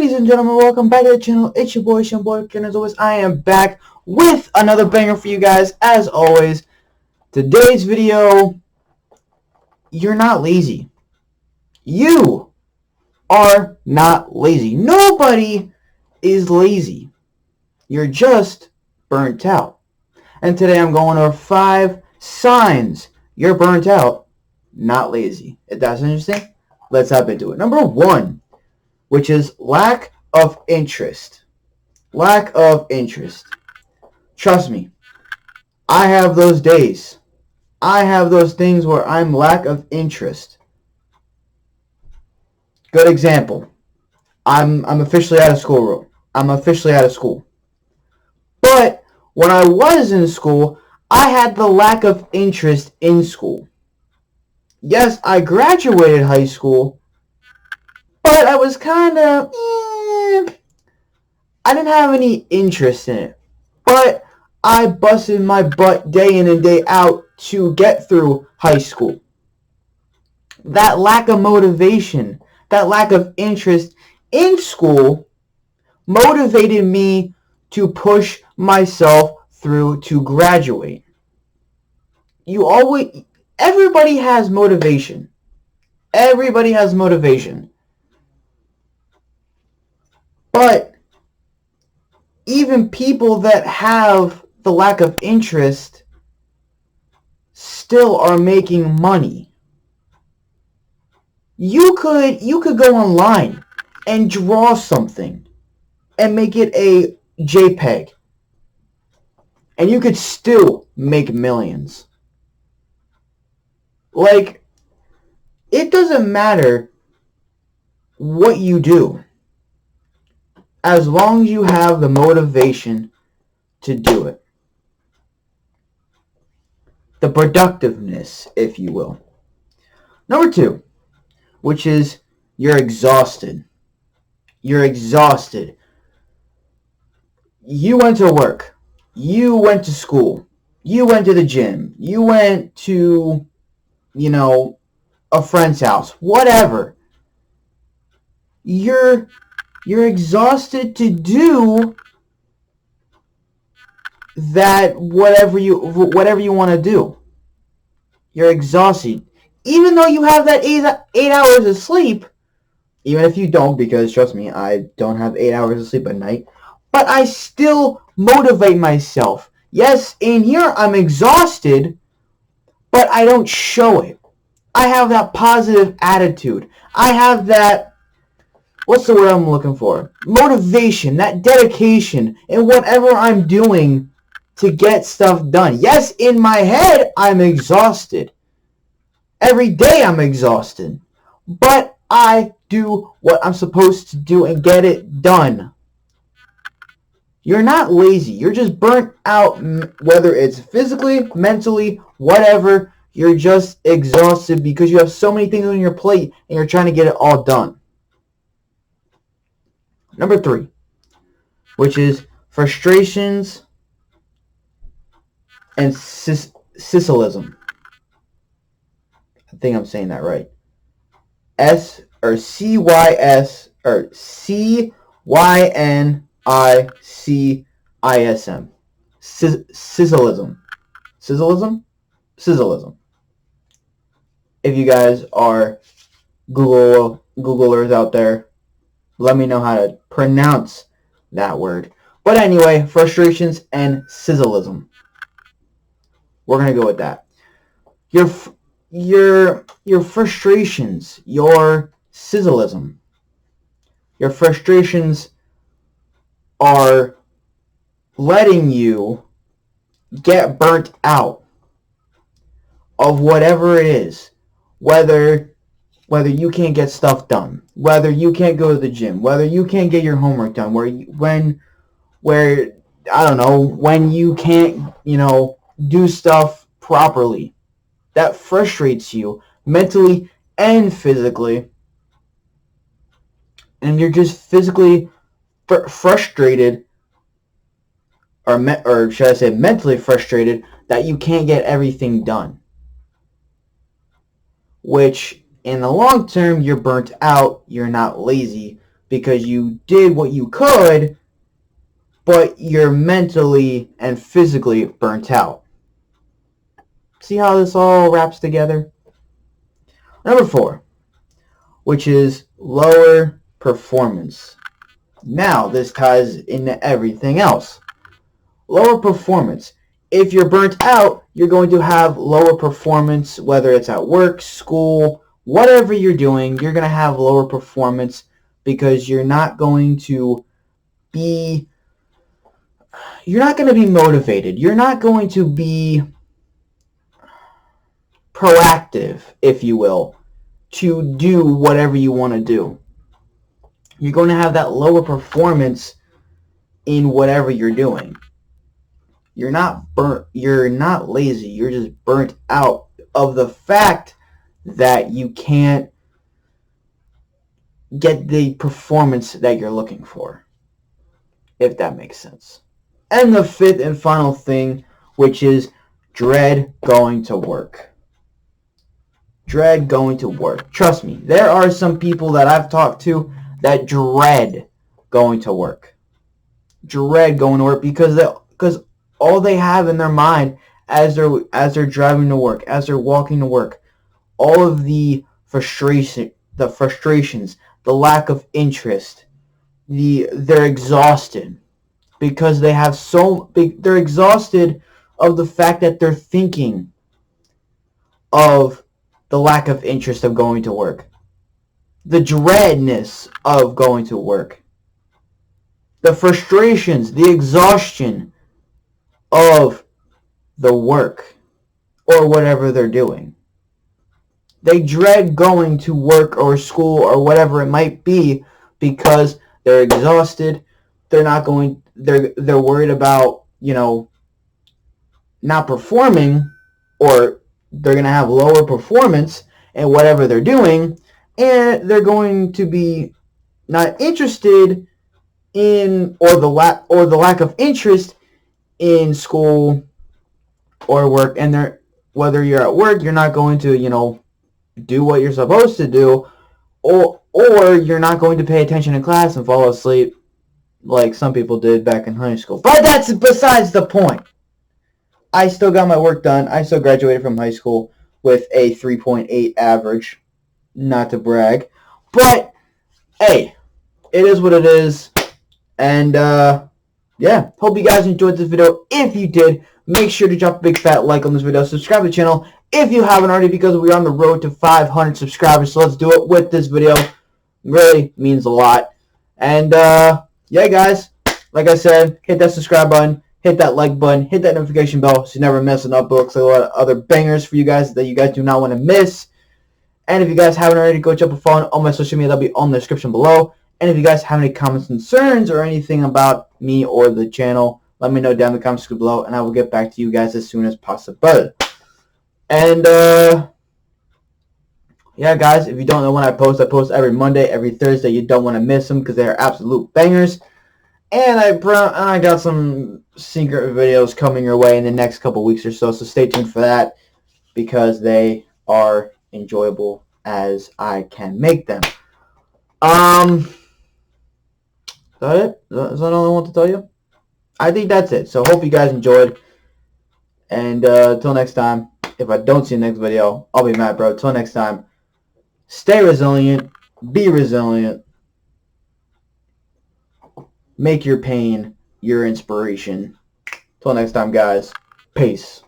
Ladies and gentlemen, welcome back to the channel. It's your boy, Ken. As always, I am back with another banger for you guys. As always, today's video, you're not lazy. You are not lazy. Nobody is lazy. You're just burnt out. And today I'm going over 5 signs you're burnt out, not lazy. If that's interesting, let's hop into it. Number 1, which is lack of interest. Lack of interest. Trust me, I have those days. I have those things where I'm lack of interest. Good example. I'm officially out of school. I'm officially out of school. But when I was in school, I had the lack of interest in school. Yes, I graduated high school, but I was kind of, I didn't have any interest in it. But I busted my butt day in and day out to get through high school. That lack of motivation, that lack of interest in school motivated me to push myself through to graduate. Everybody has motivation. Everybody has motivation. But even people that have the lack of interest still are making money. You could go online and draw something and make it a JPEG, and you could still make millions. Like, it doesn't matter what you do, as long as you have the motivation to do it. The productiveness, if you will. Number 2, which is you're exhausted. You're exhausted. You went to work. You went to school. You went to the gym. You went to, a friend's house. Whatever. You're exhausted to do that whatever you want to do. You're exhausted. Even though you have that 8 hours of sleep, even if you don't, because trust me, I don't have 8 hours of sleep at night, but I still motivate myself. Yes, in here I'm exhausted, but I don't show it. I have that positive attitude. I have that, what's the word I'm looking for? Motivation, that dedication in whatever I'm doing to get stuff done. Yes, in my head, I'm exhausted. Every day I'm exhausted. But I do what I'm supposed to do and get it done. You're not lazy. You're just burnt out, whether it's physically, mentally, whatever. You're just exhausted because you have so many things on your plate and you're trying to get it all done. Number 3, which is frustrations and cynicism. I think I'm saying that right. Cynicism. Cynicism. If you guys are Googlers out there, let me know how to pronounce that word. But anyway, frustrations and cynicism. We're gonna go with that. Your frustrations, your cynicism. Your frustrations are letting you get burnt out of whatever it is. Whether you can't get stuff done, whether you can't go to the gym, whether you can't get your homework done, when you can't, do stuff properly. That frustrates you mentally and physically. And you're just physically frustrated, or should I say mentally frustrated, that you can't get everything done. Which, in the long term, you're burnt out, you're not lazy, because you did what you could, but you're mentally and physically burnt out. See how this all wraps together? Number 4, which is lower performance. Now, this ties into everything else. Lower performance. If you're burnt out, you're going to have lower performance, whether it's at work, school, whatever you're doing, you're going to have lower performance because you're not going to be motivated. You're not going to be proactive, if you will, to do whatever you want to do. You're going to have that lower performance in whatever you're doing. You're not lazy, you're just burnt out of the fact that you can't get the performance that you're looking for, if that makes sense. And the 5th and final thing, which is dread going to work. Dread going to work. Trust me, there are some people that I've talked to that dread going to work. Dread going to work because all they have in their mind as they're driving to work, as they're walking to work, all of the frustrations, the lack of interest, they're exhausted because they're exhausted of the fact that they're thinking of the lack of interest of going to work, the dreadness of going to work, the frustrations, the exhaustion of the work or whatever they're doing. They dread going to work or school or whatever it might be because they're exhausted. They're worried about, not performing, or they're going to have lower performance in whatever they're doing, and they're going to be not interested in, or the lack of interest in school or work, and whether you're at work, you're not going to, do what you're supposed to do, or you're not going to pay attention in class and fall asleep like some people did back in high school. But that's besides the point. I still got my work done. I still graduated from high school with a 3.8 average. Not to brag. But, hey, it is what it is. And, yeah, hope you guys enjoyed this video. If you did, make sure to drop a big fat like on this video. Subscribe to the channel if you haven't already, because we're on the road to 500 subscribers. So let's do it with this video. Really means a lot. And, yeah, guys, like I said, hit that subscribe button, hit that like button, hit that notification bell so you never miss an upload. So a lot of other bangers for you guys that you guys do not want to miss. And if you guys haven't already, go jump a phone on my social media. That'll be on the description below. And if you guys have any comments, concerns, or anything about me or the channel, let me know down in the comments below, and I will get back to you guys as soon as possible. And, yeah, guys, if you don't know when I post every Monday, every Thursday. You don't want to miss them because they are absolute bangers. And I got some secret videos coming your way in the next couple weeks or so stay tuned for that because they are enjoyable as I can make them. Is that it? Is that all I want to tell you? I think that's it. So hope you guys enjoyed. And till next time, if I don't see the next video, I'll be mad, bro. Till next time, stay resilient, be resilient, make your pain your inspiration. Till next time, guys. Peace.